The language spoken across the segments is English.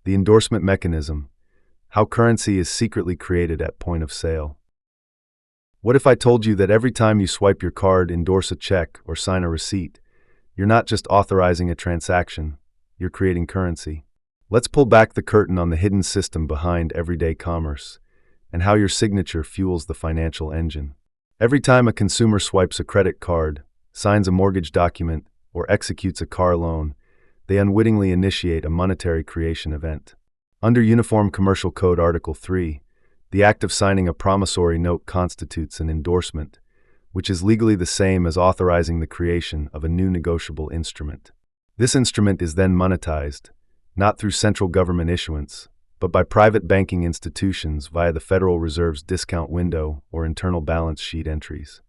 The endorsement mechanism, how currency is secretly created at point of sale. What if I told you that every time you swipe your card, endorse a check, or sign a receipt, you're not just authorizing a transaction, you're creating currency? Let's pull back the curtain on the hidden system behind everyday commerce and how your signature fuels the financial engine. Every time a consumer swipes a credit card, signs a mortgage document, or executes a car loan, they unwittingly initiate a monetary creation event. Under Uniform Commercial Code Article 3, the act of signing a promissory note constitutes an endorsement, which is legally the same as authorizing the creation of a new negotiable instrument. This instrument is then monetized, not through central government issuance, but by private banking institutions via the Federal Reserve's discount window or internal balance sheet entries.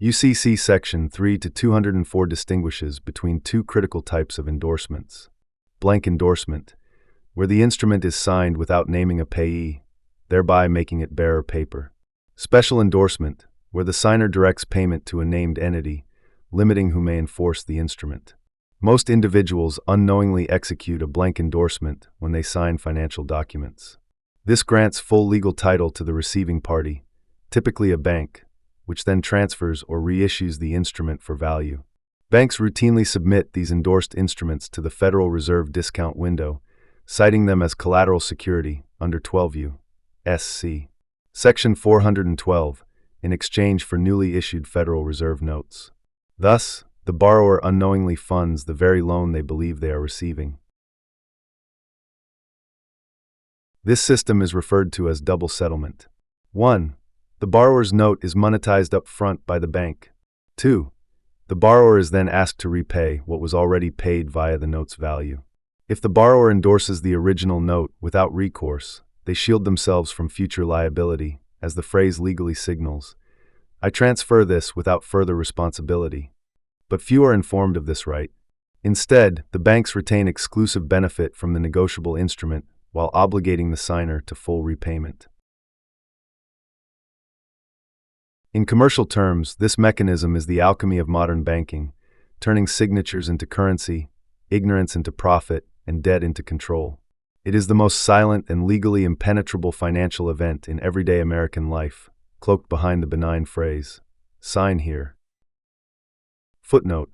UCC Section 3 to 204 distinguishes between two critical types of endorsements. Blank endorsement, where the instrument is signed without naming a payee, thereby making it bearer paper. Special endorsement, where the signer directs payment to a named entity, limiting who may enforce the instrument. Most individuals unknowingly execute a blank endorsement when they sign financial documents. This grants full legal title to the receiving party, typically a bank, which then transfers or reissues the instrument for value. Banks routinely submit these endorsed instruments to the Federal Reserve discount window, citing them as collateral security under 12 U.S.C. Section 412, in exchange for newly issued Federal Reserve notes. Thus, the borrower unknowingly funds the very loan they believe they are receiving. This system is referred to as double settlement. 1. The borrower's note is monetized up front by the bank. 2. The borrower is then asked to repay what was already paid via the note's value. If the borrower endorses the original note without recourse, they shield themselves from future liability, as the phrase legally signals. I transfer this without further responsibility. But few are informed of this right. Instead, the banks retain exclusive benefit from the negotiable instrument while obligating the signer to full repayment. In commercial terms, this mechanism is the alchemy of modern banking, turning signatures into currency, ignorance into profit, and debt into control. It is the most silent and legally impenetrable financial event in everyday American life, cloaked behind the benign phrase, "Sign here." Footnote: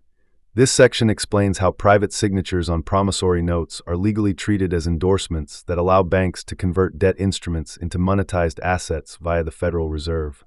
this section explains how private signatures on promissory notes are legally treated as endorsements that allow banks to convert debt instruments into monetized assets via the Federal Reserve.